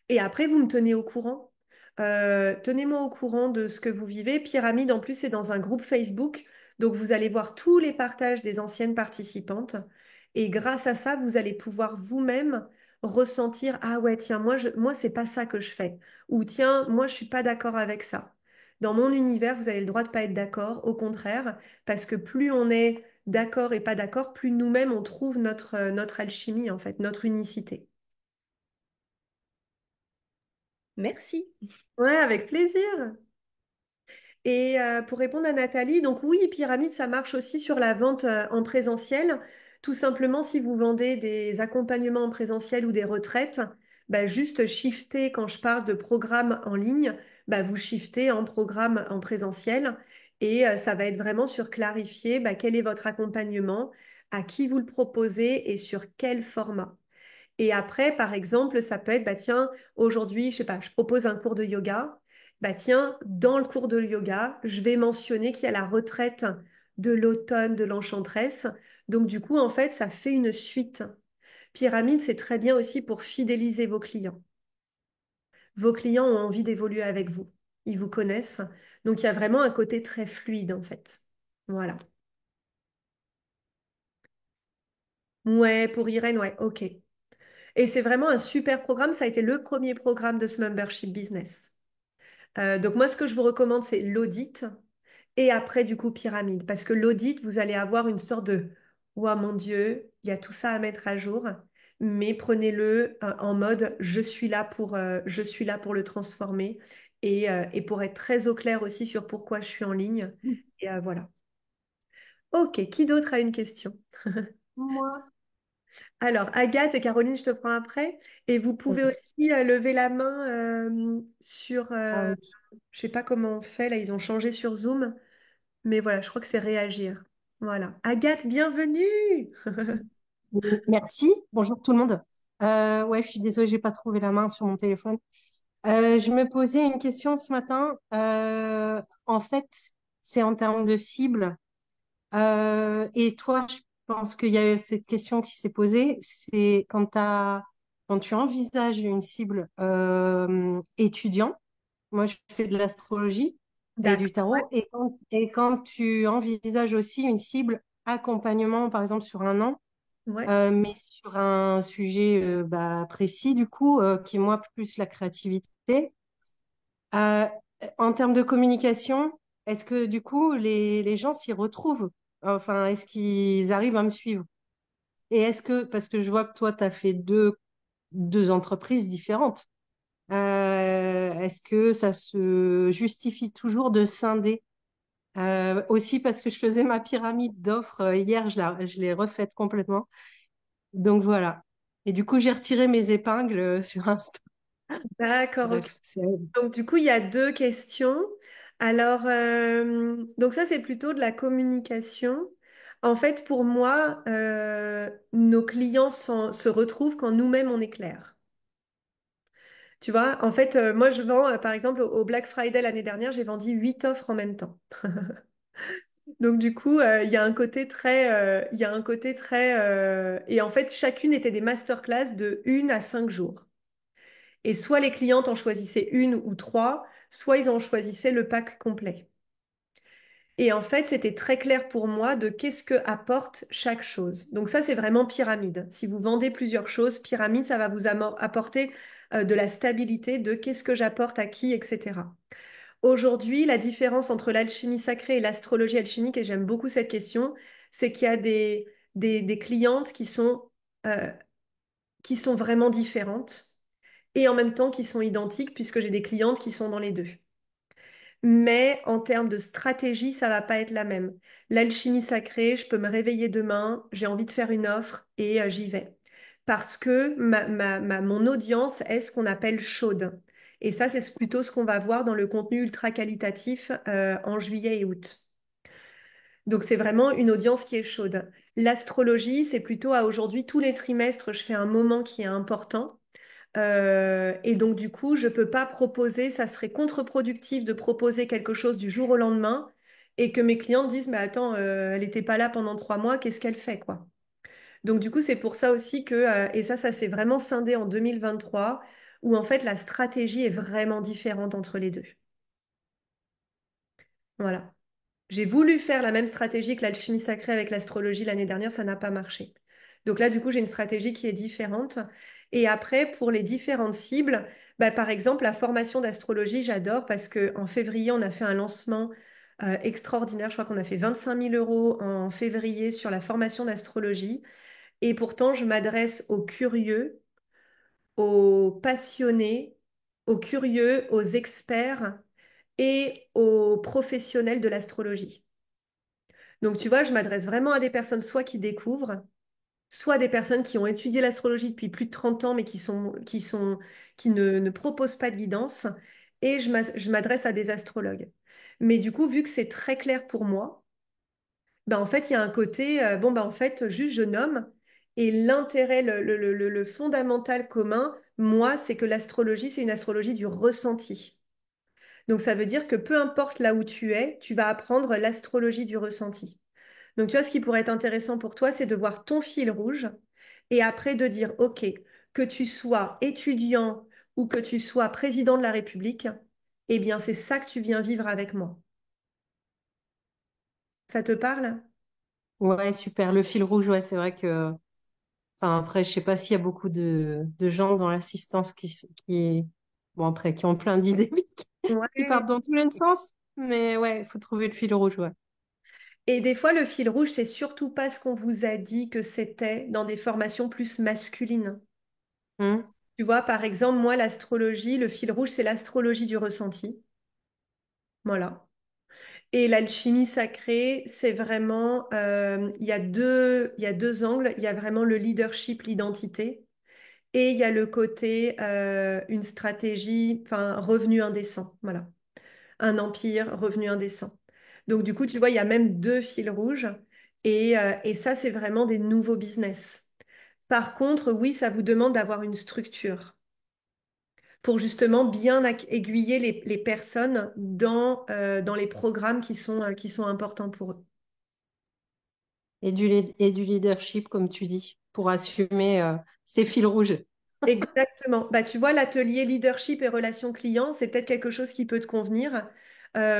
Speaker 1: Et après, vous me tenez au courant. Tenez-moi au courant de ce que vous vivez. Pyramide, en plus, c'est dans un groupe Facebook. Donc, vous allez voir tous les partages des anciennes participantes. Et grâce à ça, vous allez pouvoir vous-même ressentir, ah ouais, tiens, moi, c'est pas ça que je fais. Ou tiens, moi, je suis pas d'accord avec ça. Dans mon univers, vous avez le droit de pas être d'accord. Au contraire, parce que plus on est d'accord et pas d'accord, plus nous-mêmes, on trouve notre alchimie, en fait, notre unicité.
Speaker 2: Merci.
Speaker 1: Ouais, avec plaisir. Et pour répondre à Nathalie, donc oui, Pyramide, ça marche aussi sur la vente en présentiel. Tout simplement, si vous vendez des accompagnements en présentiel ou des retraites, bah, juste shifter, quand je parle de programme en ligne, bah, vous shiftez en programme en présentiel. Et ça va être vraiment sur clarifier quel est votre accompagnement, à qui vous le proposez et sur quel format. Et après, par exemple, ça peut être, bah tiens, aujourd'hui, je sais pas, je propose un cours de yoga. Bah tiens, dans le cours de yoga, je vais mentionner qu'il y a la retraite de l'automne de l'Enchantresse. Donc du coup, en fait, ça fait une suite. Pyramide, c'est très bien aussi pour fidéliser vos clients. Vos clients ont envie d'évoluer avec vous. Ils vous connaissent. Donc il y a vraiment un côté très fluide, en fait. Voilà. Ouais, pour Irène, ouais, ok. Et c'est vraiment un super programme. Ça a été le premier programme de ce membership business. Donc moi, ce que je vous recommande, c'est l'audit et après, du coup, pyramide. Parce que l'audit, vous allez avoir une sorte de «Ouah, mon Dieu, il y a tout ça à mettre à jour», mais prenez-le en mode je suis là pour le transformer et pour être très au clair aussi sur pourquoi je suis en ligne. Et voilà. Ok, qui d'autre a une question?
Speaker 3: Moi,
Speaker 1: Alors, Agathe et Caroline, je te prends après. Et vous pouvez
Speaker 3: vas-y.
Speaker 1: aussi lever la main sur,
Speaker 3: Ah oui.
Speaker 1: je sais pas comment on fait, là, ils ont changé sur Zoom, mais voilà, je crois que c'est réagir. Voilà. Agathe, bienvenue!
Speaker 3: Merci. Bonjour tout le monde. Ouais, je suis désolée, j'ai pas trouvé la main sur mon téléphone. Je me posais une question ce matin. En fait, c'est en termes de cible. Et toi, je pense qu'il y a eu cette question qui s'est posée. C'est quand tu envisages une cible étudiant. Moi, je fais de l'astrologie et du
Speaker 1: D'accord, ouais.
Speaker 3: tarot. Et quand tu envisages aussi une cible accompagnement, par exemple, sur un an,
Speaker 1: Ouais.
Speaker 3: mais sur un sujet précis, du coup, qui est moi plus la créativité. Euh, En termes de communication, est-ce que du coup, les gens s'y retrouvent? Enfin, est-ce qu'ils arrivent à me suivre? Et parce que je vois que toi, tu as fait deux entreprises différentes. Est-ce que ça se justifie toujours de scinder? Aussi parce que je faisais ma pyramide d'offres hier, je l'ai refaite complètement. Donc voilà. Et du coup, j'ai retiré mes épingles sur Insta.
Speaker 1: D'accord, ok.
Speaker 3: Bref,
Speaker 1: Donc, du coup, il y a deux questions. Alors, donc ça, c'est plutôt de la communication. En fait, pour moi, nos clients se retrouvent quand nous-mêmes, on est clair. Tu vois, en fait, moi, je vends, par exemple, au Black Friday l'année dernière, j'ai vendu 8 offres en même temps. Donc, du coup, il y a un côté très, et en fait, chacune était des masterclass de 1 à 5 jours. Et soit les clientes en choisissaient une ou trois, soit ils en choisissaient le pack complet. Et en fait, c'était très clair pour moi de qu'est-ce que apporte chaque chose. Donc ça, c'est vraiment pyramide. Si vous vendez plusieurs choses, pyramide, ça va vous apporter de la stabilité de qu'est-ce que j'apporte à qui, etc. Aujourd'hui, la différence entre l'alchimie sacrée et l'astrologie alchimique, et j'aime beaucoup cette question, c'est qu'il y a des clientes euh, qui sont vraiment différentes et en même temps qui sont identiques puisque j'ai des clientes qui sont dans les deux. Mais en termes de stratégie, ça va pas être la même. L'alchimie sacrée, je peux me réveiller demain, j'ai envie de faire une offre et j'y vais. Parce que mon audience est ce qu'on appelle chaude. Et ça, c'est plutôt ce qu'on va voir dans le contenu ultra qualitatif en juillet et août. Donc, c'est vraiment une audience qui est chaude. L'astrologie, c'est plutôt à aujourd'hui, tous les trimestres, je fais un moment qui est important. Et donc, du coup, je peux pas proposer, ça serait contre-productif de proposer quelque chose du jour au lendemain et que mes clients disent, mais attends, elle n'était pas là pendant 3 mois, qu'est-ce qu'elle fait, quoi? Donc, du coup, c'est pour ça aussi que, et ça s'est vraiment scindé en 2023, où en fait, la stratégie est vraiment différente entre les deux. Voilà. J'ai voulu faire la même stratégie que l'alchimie sacrée avec l'astrologie l'année dernière, ça n'a pas marché. Donc là, du coup, j'ai une stratégie qui est différente. Et après, pour les différentes cibles, bah, par exemple, la formation d'astrologie, j'adore parce qu'en février, on a fait un lancement extraordinaire. Je crois qu'on a fait 25 000 euros en février sur la formation d'astrologie. Et pourtant, je m'adresse aux curieux, aux passionnés, aux curieux, aux experts et aux professionnels de l'astrologie. Donc, tu vois, je m'adresse vraiment à des personnes soit qui découvrent, soit des personnes qui ont étudié l'astrologie depuis plus de 30 ans, mais qui ne proposent pas de guidance. Et je m'adresse à des astrologues. Mais du coup, vu que c'est très clair pour moi, ben, en fait, il y a un côté, bon, ben, en fait, juste je nomme. Et l'intérêt, le fondamental commun, moi, c'est que l'astrologie, c'est une astrologie du ressenti. Donc, ça veut dire que peu importe là où tu es, tu vas apprendre l'astrologie du ressenti. Donc, tu vois, ce qui pourrait être intéressant pour toi, c'est de voir ton fil rouge et après de dire, OK, que tu sois étudiant ou que tu sois président de la République, eh bien, c'est ça que tu viens vivre avec moi. Ça te parle?
Speaker 3: Ouais, super. Le fil rouge, ouais, c'est vrai que. Enfin, après, je sais pas s'il y a beaucoup de gens dans l'assistance bon, après, qui ont plein d'idées, qui
Speaker 1: Ouais.
Speaker 3: partent dans tous les sens. Mais ouais, il faut trouver le fil rouge, ouais.
Speaker 1: Et des fois, le fil rouge, c'est surtout pas ce qu'on vous a dit que c'était dans des formations plus masculines.
Speaker 3: Hmm.
Speaker 1: Tu vois, par exemple, moi, l'astrologie, le fil rouge, c'est l'astrologie du ressenti. Voilà. Et l'alchimie sacrée, c'est vraiment, il y a deux angles. Il y a vraiment le leadership, l'identité, et il y a le côté, une stratégie, enfin, revenu indécent. Voilà. Un empire, revenu indécent. Donc, du coup, tu vois, il y a même deux fils rouges. Et ça, c'est vraiment des nouveaux business. Par contre, oui, ça vous demande d'avoir une structure pour justement bien aiguiller les personnes dans les programmes qui sont importants pour eux.
Speaker 3: Et du leadership, comme tu dis, pour assumer ces fils rouges.
Speaker 1: Exactement. Bah, tu vois, l'atelier leadership et relations clients, c'est peut-être quelque chose qui peut te convenir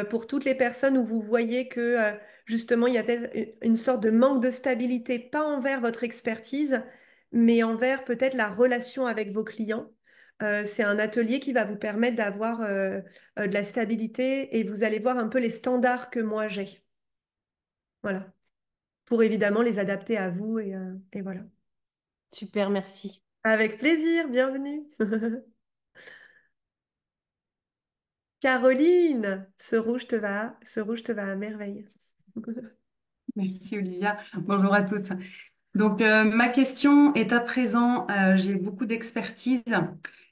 Speaker 1: pour toutes les personnes où vous voyez que justement, il y a peut-être une sorte de manque de stabilité, pas envers votre expertise, mais envers peut-être la relation avec vos clients. C'est un atelier qui va vous permettre d'avoir de la stabilité et vous allez voir un peu les standards que moi j'ai. Voilà. Pour évidemment les adapter à vous et voilà.
Speaker 3: Super, merci.
Speaker 1: Avec plaisir, bienvenue. Caroline, ce rouge te va à merveille.
Speaker 4: Merci Olivia. Bonjour à toutes. Donc, ma question est à présent, j'ai beaucoup d'expertise.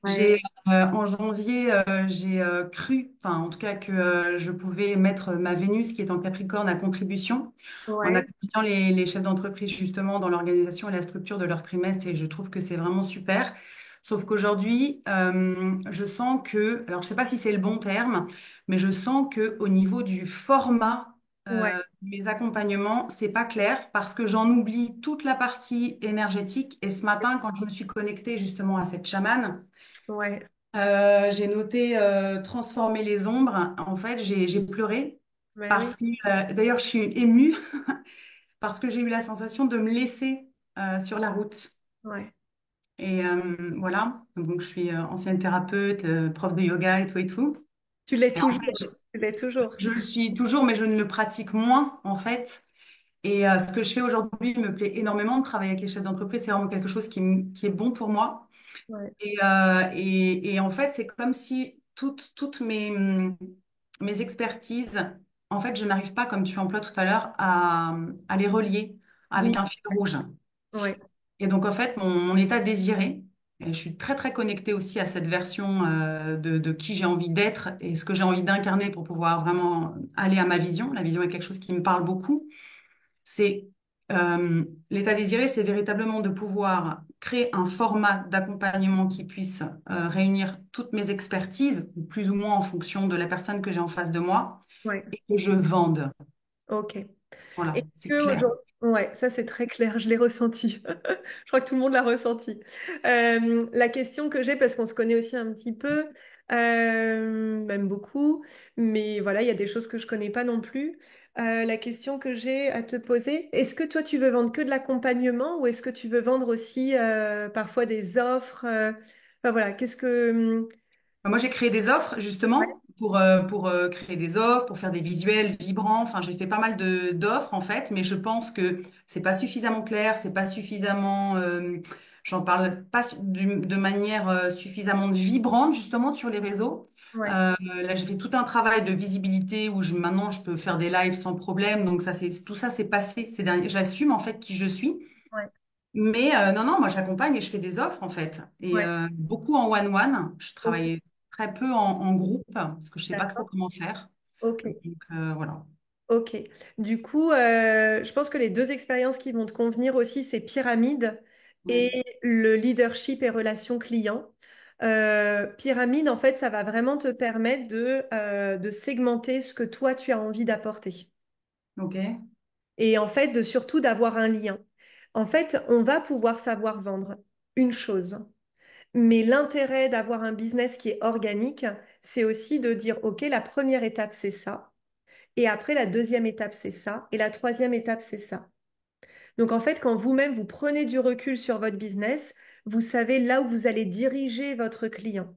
Speaker 4: J'ai,
Speaker 1: Ouais,
Speaker 4: en janvier, j'ai cru, enfin en tout cas que je pouvais mettre ma Vénus qui est en Capricorne à contribution en
Speaker 1: ouais,
Speaker 4: accompagnant les chefs d'entreprise justement dans l'organisation et la structure de leur trimestre et je trouve que c'est vraiment super. Sauf qu'aujourd'hui, je sens que, alors je ne sais pas si c'est le bon terme, mais je sens que au niveau du format
Speaker 1: ouais,
Speaker 4: mes accompagnements, c'est pas clair parce que j'en oublie toute la partie énergétique. Et ce matin, quand je me suis connectée justement à cette chamane,
Speaker 1: ouais,
Speaker 4: j'ai noté transformer les ombres. En fait, j'ai pleuré
Speaker 1: ouais, oui,
Speaker 4: parce que, d'ailleurs, je suis émue parce que j'ai eu la sensation de me laisser sur la route.
Speaker 1: ouais.
Speaker 4: Et voilà, donc je suis ancienne thérapeute, prof de yoga et tout et tout.
Speaker 1: Tu l'es
Speaker 4: Et en
Speaker 1: toujours,
Speaker 4: fait,
Speaker 1: tu l'es toujours.
Speaker 4: je le suis toujours, mais je ne le pratique moins en fait. Et ce que je fais aujourd'hui me plaît énormément de travailler avec les chefs d'entreprise. C'est vraiment quelque chose qui est bon pour moi.
Speaker 1: Ouais.
Speaker 4: Et en fait, c'est comme si toutes mes expertises, en fait, je n'arrive pas, comme tu emploies tout à l'heure, à les relier avec
Speaker 1: Oui,
Speaker 4: un fil rouge.
Speaker 1: ouais,
Speaker 4: Et donc, en fait, mon état désiré, et je suis très, très connectée aussi à cette version de qui j'ai envie d'être et ce que j'ai envie d'incarner pour pouvoir vraiment aller à ma vision. La vision est quelque chose qui me parle beaucoup. C'est L'état désiré, c'est véritablement de pouvoir créer un format d'accompagnement qui puisse réunir toutes mes expertises, ou plus ou moins en fonction de la personne que j'ai en face de moi,
Speaker 1: Ouais,
Speaker 4: et que je vende.
Speaker 1: ok.
Speaker 4: Voilà,
Speaker 1: Est-ce
Speaker 4: c'est
Speaker 1: que
Speaker 4: clair.
Speaker 1: aujourd'hui, ouais, ça c'est très clair, je l'ai ressenti. Je crois que tout le monde l'a ressenti. La question que j'ai, parce qu'on se connaît aussi un petit peu, même beaucoup, mais voilà, il y a des choses que je connais pas non plus. La question que j'ai à te poser, est-ce que toi tu veux vendre que de l'accompagnement ou est-ce que tu veux vendre aussi parfois des offres enfin voilà, qu'est-ce que...
Speaker 4: Moi, j'ai créé des offres
Speaker 1: Ouais,
Speaker 4: justement pour créer des offres, pour faire des visuels vibrants. Enfin, j'ai fait pas mal d'offres en fait, mais je pense que c'est pas suffisamment clair, c'est pas suffisamment, j'en parle pas de manière suffisamment vibrante justement sur les réseaux.
Speaker 1: ouais,
Speaker 4: Là, j'ai fait tout un travail de visibilité où maintenant je peux faire des lives sans problème. Donc ça, tout ça, c'est passé. J'assume en fait qui je suis.
Speaker 1: ouais,
Speaker 4: Mais non, non, moi j'accompagne et je fais des offres en fait. Et
Speaker 1: ouais,
Speaker 4: beaucoup en one-one. Je
Speaker 1: ok,
Speaker 4: travaille très peu en groupe parce que je sais pas trop
Speaker 1: d'accord,
Speaker 4: comment faire.
Speaker 1: ok.
Speaker 4: Donc voilà.
Speaker 1: Ok. Du coup, je pense que les deux expériences qui vont te convenir aussi, c'est pyramide
Speaker 4: Ouais.
Speaker 1: et le leadership et relations clients. Pyramide, en fait, ça va vraiment te permettre de segmenter ce que toi, tu as envie d'apporter.
Speaker 4: Ok.
Speaker 1: Et en fait, de surtout d'avoir un lien. En fait, on va pouvoir savoir vendre une chose. Mais l'intérêt d'avoir un business qui est organique, c'est aussi de dire, OK, la première étape, c'est ça. Et après, la deuxième étape, c'est ça. Et la troisième étape, c'est ça. Donc, en fait, quand vous-même, vous prenez du recul sur votre business, vous savez là où vous allez diriger votre client.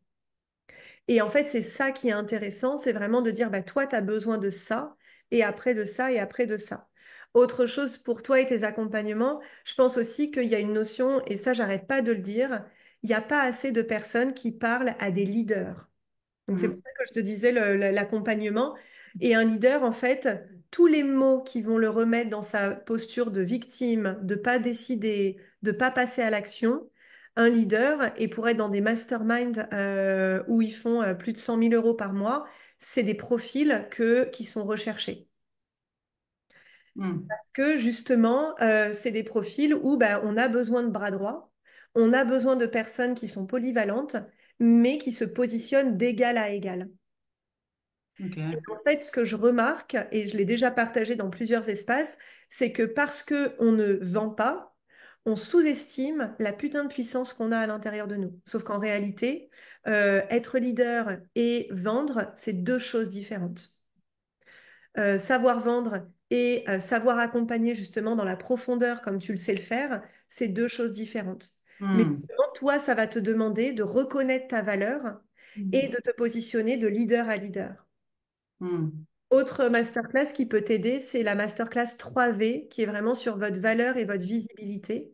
Speaker 1: Et en fait, c'est ça qui est intéressant, c'est vraiment de dire, bah, toi, tu as besoin de ça, et après de ça, et après de ça. Autre chose pour toi et tes accompagnements, je pense aussi qu'il y a une notion, et ça, j'arrête pas de le dire, il n'y a pas assez de personnes qui parlent à des leaders. Donc, c'est pour
Speaker 4: Mm.
Speaker 1: ça que je te disais l'accompagnement. Et un leader, en fait, tous les mots qui vont le remettre dans sa posture de victime, de pas décider, de pas passer à l'action, un leader, et pour être dans des masterminds où ils font plus de 100 000 € par mois, c'est des profils qui sont recherchés.
Speaker 4: Mm.
Speaker 1: Que justement, c'est des profils où ben, on a besoin de bras droits, on a besoin de personnes qui sont polyvalentes, mais qui se positionnent d'égal à égal.
Speaker 4: Ok.
Speaker 1: En fait, ce que je remarque, et je l'ai déjà partagé dans plusieurs espaces, c'est que parce que on ne vend pas, on sous-estime la putain de puissance qu'on a à l'intérieur de nous. Sauf qu'en réalité, être leader et vendre, c'est deux choses différentes. Savoir vendre et savoir accompagner justement dans la profondeur, comme tu le sais le faire, c'est deux choses différentes. Mais
Speaker 4: Mm.
Speaker 1: justement, toi, ça va te demander de reconnaître ta valeur et de te positionner de leader à leader.
Speaker 4: Mm.
Speaker 1: Autre masterclass qui peut t'aider, c'est la masterclass 3V qui est vraiment sur votre valeur et votre visibilité.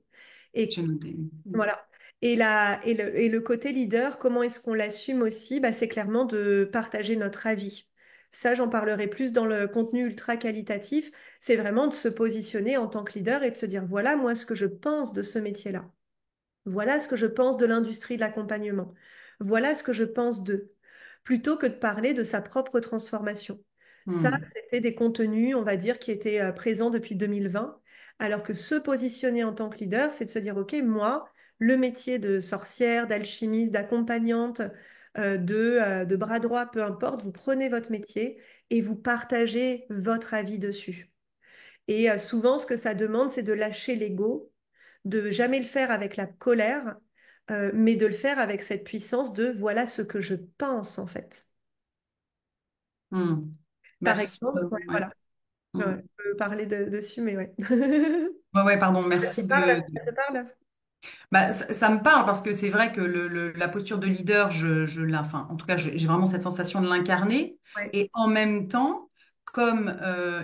Speaker 1: Et
Speaker 4: J'ai noté.
Speaker 1: voilà. Et le côté leader, comment est-ce qu'on l'assume aussi? Bah, c'est clairement de partager notre avis. Ça, j'en parlerai plus dans le contenu ultra qualitatif. C'est vraiment de se positionner en tant que leader et de se dire, voilà, moi, ce que je pense de ce métier-là. Voilà ce que je pense de l'industrie de l'accompagnement. Voilà ce que je pense d'eux. Plutôt que de parler de sa propre transformation. Ça,
Speaker 4: Mm.
Speaker 1: c'était des contenus, on va dire, qui étaient présents depuis 2020. Alors que se positionner en tant que leader, c'est de se dire, OK, moi, le métier de sorcière, d'alchimiste, d'accompagnante, de bras droit, peu importe, vous prenez votre métier et vous partagez votre avis dessus. Et souvent, ce que ça demande, c'est de lâcher l'ego, de jamais le faire avec la colère, mais de le faire avec cette puissance de voilà ce que je pense en fait.
Speaker 4: Mm.
Speaker 1: Par
Speaker 4: Merci.
Speaker 1: exemple, ouais,
Speaker 4: Ouais.
Speaker 1: voilà.
Speaker 4: Mm.
Speaker 1: Je peux parler dessus, mais ouais.
Speaker 4: Ouais, ouais, pardon,
Speaker 1: Ça te
Speaker 4: merci
Speaker 1: parle? Ça te parle?
Speaker 4: Bah, ça me parle parce que c'est vrai que la posture de leader, enfin, en tout cas, j'ai vraiment cette sensation de l'incarner.
Speaker 1: Ouais,
Speaker 4: Et en même temps, comme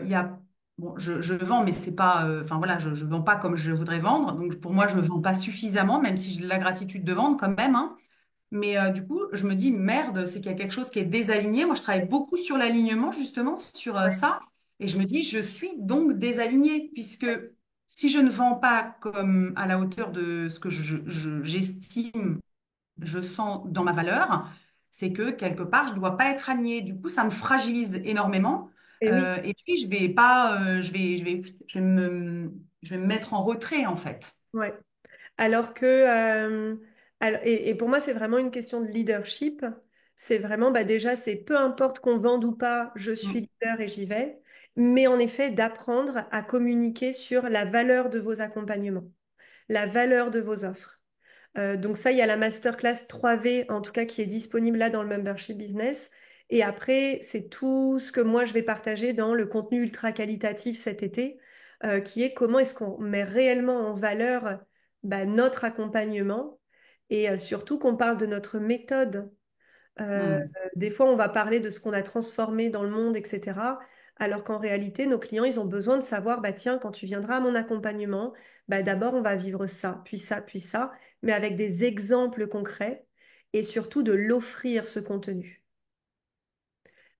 Speaker 4: il y a, bon, je vends, mais c'est pas, enfin voilà, je vends pas comme je voudrais vendre. Donc pour moi,
Speaker 1: ouais,
Speaker 4: je vends pas suffisamment, même si j'ai de la gratitude de vendre quand même, hein. Mais du coup, je me dis, merde, c'est qu'il y a quelque chose qui est désaligné. Moi, je travaille beaucoup sur l'alignement, justement, sur
Speaker 1: ouais,
Speaker 4: ça. Et je me dis, je suis donc désalignée, puisque
Speaker 1: ouais,
Speaker 4: si je ne vends pas comme à la hauteur de ce que j'estime, je sens dans ma valeur, c'est que quelque part, je ne dois pas être alignée. Du coup, ça me fragilise énormément.
Speaker 1: Et oui.
Speaker 4: Et puis, je vais pas, je vais me mettre en retrait, en fait.
Speaker 1: Ouais. Alors que, et pour moi, c'est vraiment une question de leadership. C'est vraiment, bah déjà, c'est peu importe qu'on vende ou pas, je suis
Speaker 4: Mm,
Speaker 1: leader et j'y vais. Mais en effet, d'apprendre à communiquer sur la valeur de vos accompagnements, la valeur de vos offres. Donc ça, il y a la masterclass 3V, en tout cas, qui est disponible là dans le membership business. Et après, c'est tout ce que moi, je vais partager dans le contenu ultra qualitatif cet été, qui est comment est-ce qu'on met réellement en valeur bah, notre accompagnement et surtout qu'on parle de notre méthode. Euh,
Speaker 4: mm.
Speaker 1: des fois, on va parler de ce qu'on a transformé dans le monde, etc. Alors qu'en réalité, nos clients, ils ont besoin de savoir, bah tiens, quand tu viendras à mon accompagnement, bah d'abord, on va vivre ça, puis ça, mais avec des exemples concrets et surtout de l'offrir ce contenu.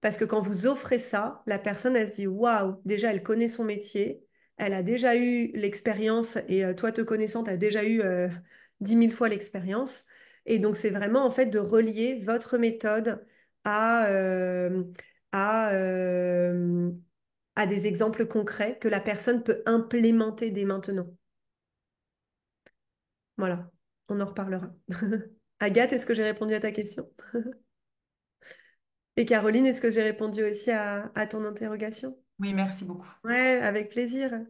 Speaker 1: Parce que quand vous offrez ça, la personne, elle se dit, waouh, déjà, elle connaît son métier, elle a déjà eu l'expérience, et toi, te connaissant, tu as déjà eu 10 000 fois l'expérience. Et donc, c'est vraiment, en fait, de relier votre méthode à, euh, à, euh, à des exemples concrets que la personne peut implémenter dès maintenant. Voilà, on en reparlera. Agathe, est-ce que j'ai répondu à ta question? Et Caroline, est-ce que j'ai répondu aussi à ton interrogation?
Speaker 4: Oui, merci beaucoup.
Speaker 1: Ouais, avec plaisir.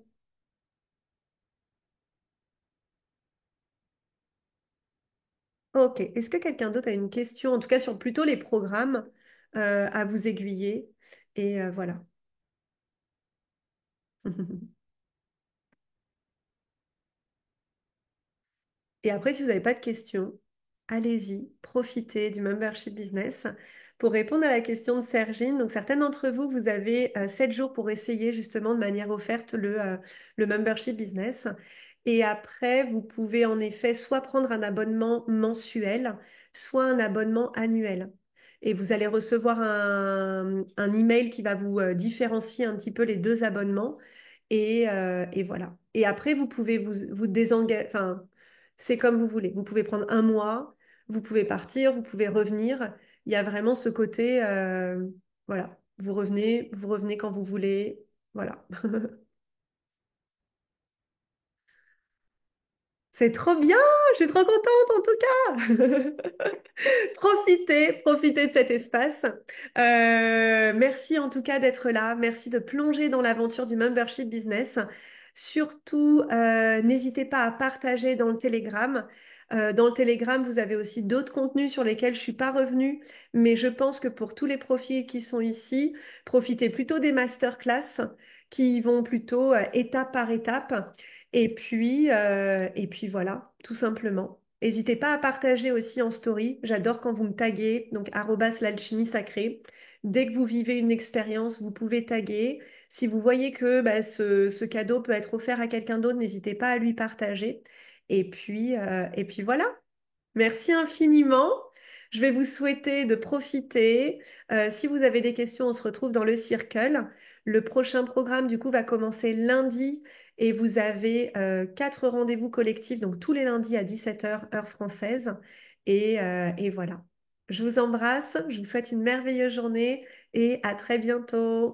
Speaker 1: Ok. Est-ce que quelqu'un d'autre a une question, en tout cas sur plutôt les programmes, à vous aiguiller? Et voilà. Et après, si vous n'avez pas de questions, allez-y, profitez du membership business. Pour répondre à la question de Sergine, donc certains d'entre vous, vous avez 7 jours pour essayer justement de manière offerte le membership business. Et après, vous pouvez en effet soit prendre un abonnement mensuel, soit un abonnement annuel. Et vous allez recevoir un email qui va vous différencier un petit peu les deux abonnements. Et voilà. Et après, vous pouvez vous désengager. Enfin, c'est comme vous voulez. Vous pouvez prendre un mois, vous pouvez partir, vous pouvez revenir. Il y a vraiment ce côté, voilà, vous revenez quand vous voulez. Voilà. C'est trop bien, je suis trop contente en tout cas. Profitez de cet espace. Merci en tout cas d'être là. Merci de plonger dans l'aventure du membership business. Surtout, n'hésitez pas à partager dans le Telegram. Dans le Telegram, vous avez aussi d'autres contenus sur lesquels je ne suis pas revenue, mais je pense que pour tous les profils qui sont ici, profitez plutôt des masterclass qui vont plutôt étape par étape. Et puis voilà, tout simplement. N'hésitez pas à partager aussi en story. J'adore quand vous me taguez, donc arrobas l'alchimie sacrée. Dès que vous vivez une expérience, vous pouvez taguer. Si vous voyez que bah, ce cadeau peut être offert à quelqu'un d'autre, n'hésitez pas à lui partager. Et puis voilà. Merci infiniment. Je vais vous souhaiter de profiter. Si vous avez des questions, on se retrouve dans le circle. Le prochain programme, du coup, va commencer lundi et vous avez 4 rendez-vous collectifs, donc tous les lundis à 17 h heure française. Et voilà. Je vous embrasse, je vous souhaite une merveilleuse journée et à très bientôt.